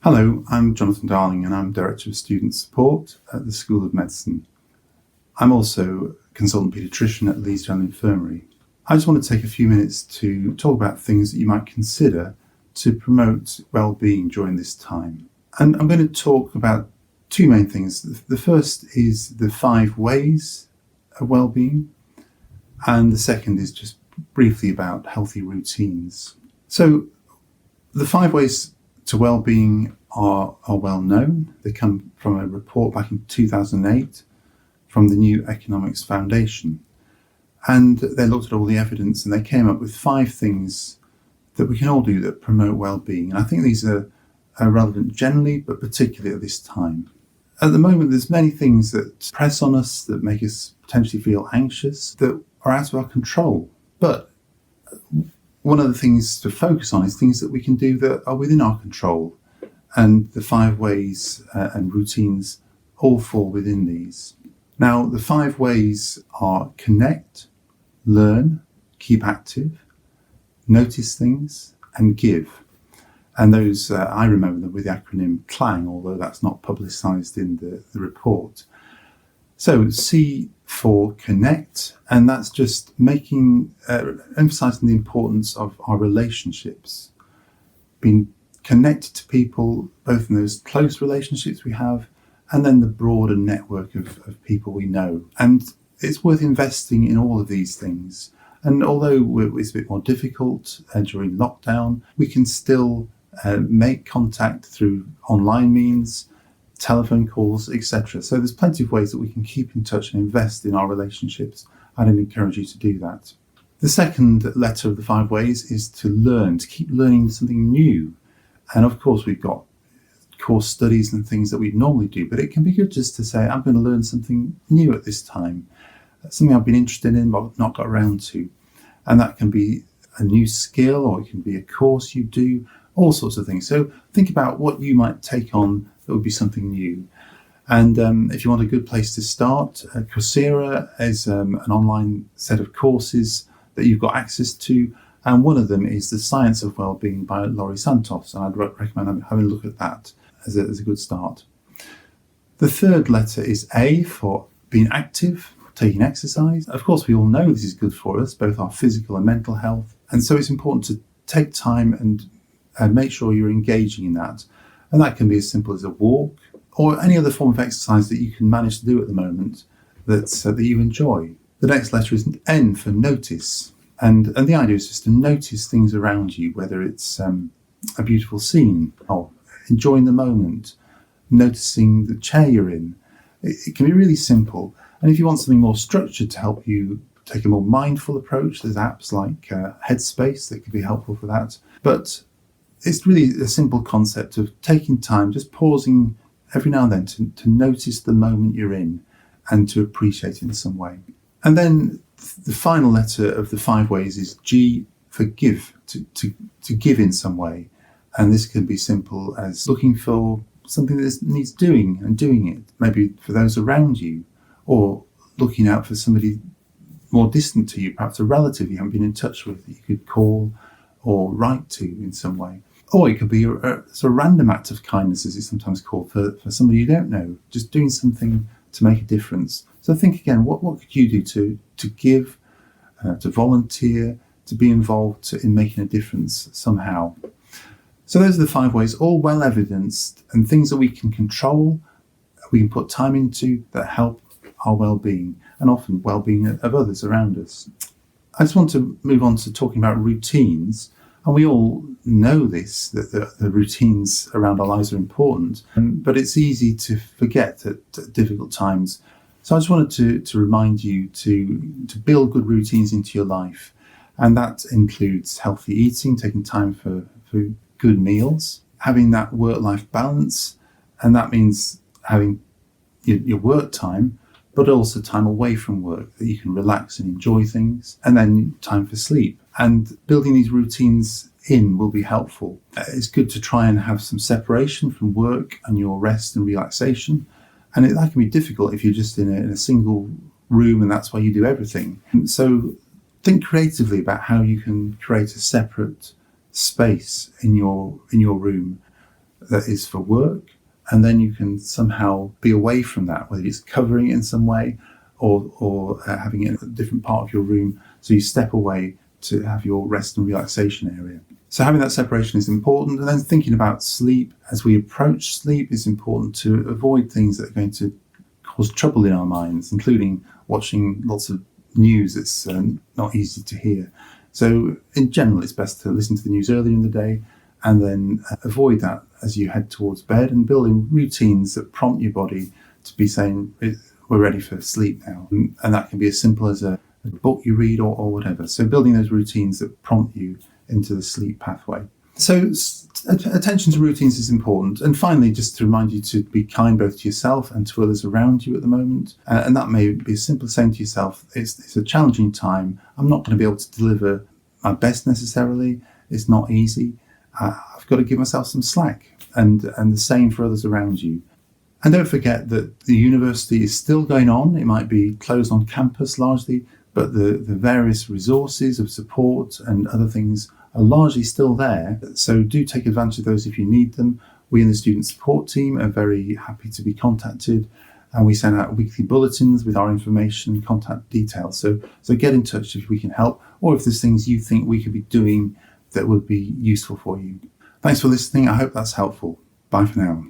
Hello, I'm Jonathan Darling and I'm Director of Student Support at the School of Medicine. I'm also a consultant paediatrician at Leeds General Infirmary. I just want to take a few minutes to talk about things that you might consider to promote well-being during this time. And I'm going to talk about two main things. The first is the 5 ways of well-being, and the second is just briefly about healthy routines. So the 5 ways to well-being are well known. They come from a report back in 2008 from the New Economics Foundation. And they looked at all the evidence and they came up with 5 things that we can all do that promote well-being. And I think these are relevant generally, but particularly at this time. At the moment, there's many things that press on us, that make us potentially feel anxious, that are out of our control. But one of the things to focus on is things that we can do that are within our control. And the 5 ways and routines all fall within these. Now, the 5 ways are connect, learn, keep active, notice things, and give. And those, I remember them with the acronym CLANG, although that's not publicised in the report. So C for connect, and that's just emphasising the importance of our relationships, being connected to people, both in those close relationships we have, and then the broader network of people we know. And it's worth investing in all of these things. And although it's a bit more difficult during lockdown, we can still make contact through online means, telephone calls, etc. So there's plenty of ways that we can keep in touch and invest in our relationships. I'd encourage you to do that. The second letter of the 5 ways is to learn, to keep learning something new. And of course, we've got course studies and things that we'd normally do, but it can be good just to say, I'm going to learn something new at this time, something I've been interested in but I've not got around to. And that can be a new skill, or it can be a course you do, all sorts of things. So think about what you might take on that would be something new. And if you want a good place to start, Coursera is an online set of courses that you've got access to. And one of them is the Science of Wellbeing by Laurie Santos. And I'd recommend having a look at that as a good start. The third letter is A for being active, taking exercise. Of course, we all know this is good for us, both our physical and mental health. And so it's important to take time and make sure you're engaging in that. And that can be as simple as a walk or any other form of exercise that you can manage to do at the moment that you enjoy. The next letter is N for notice. And the idea is just to notice things around you, whether it's a beautiful scene or enjoying the moment, noticing the chair you're in. It can be really simple. And if you want something more structured to help you take a more mindful approach, there's apps like Headspace that can be helpful for that. But it's really a simple concept of taking time, just pausing every now and then to notice the moment you're in and to appreciate it in some way. And then the final letter of the 5 ways is G for give, to give in some way. And this can be simple as looking for something that needs doing and doing it, maybe for those around you, or looking out for somebody more distant to you, perhaps a relative you haven't been in touch with that you could call or write to in some way. Or it could be a sort of random act of kindness, as it's sometimes called, for somebody you don't know, just doing something to make a difference. So think again, what could you do to give, to volunteer, to be involved in making a difference somehow? So those are the 5 ways, all well evidenced, and things that we can control, we can put time into, that help our well-being and often well-being of others around us. I just want to move on to talking about routines. And we all know this, that the routines around our lives are important, but it's easy to forget at difficult times. So I just wanted to remind you to build good routines into your life. And that includes healthy eating, taking time for good meals, having that work-life balance. And that means having your work time, but also time away from work that you can relax and enjoy things, and then time for sleep. And building these routines in will be helpful. It's good to try and have some separation from work and your rest and relaxation. And that can be difficult if you're just in a single room and that's why you do everything. And so think creatively about how you can create a separate space in your room that is for work, and then you can somehow be away from that, whether it's covering it in some way or having it in a different part of your room. So you step away to have your rest and relaxation area. So having that separation is important. And then thinking about sleep, as we approach sleep, it's important to avoid things that are going to cause trouble in our minds, including watching lots of news that's not easy to hear. So in general, it's best to listen to the news earlier in the day and then avoid that as you head towards bed, and building routines that prompt your body to be saying, we're ready for sleep now. And that can be as simple as a book you read or whatever. So building those routines that prompt you into the sleep pathway. So attention to routines is important. And finally, just to remind you to be kind both to yourself and to others around you at the moment. And that may be as simple as saying to yourself, it's a challenging time. I'm not going to be able to deliver my best necessarily. It's not easy. I've got to give myself some slack, and the same for others around you. And don't forget that the university is still going on. It might be closed on campus largely, but the various resources of support and other things are largely still there. So do take advantage of those if you need them. We in the student support team are very happy to be contacted, and we send out weekly bulletins with our information and contact details. So get in touch if we can help, or if there's things you think we could be doing that would be useful for you. Thanks for listening. I hope that's helpful. Bye for now.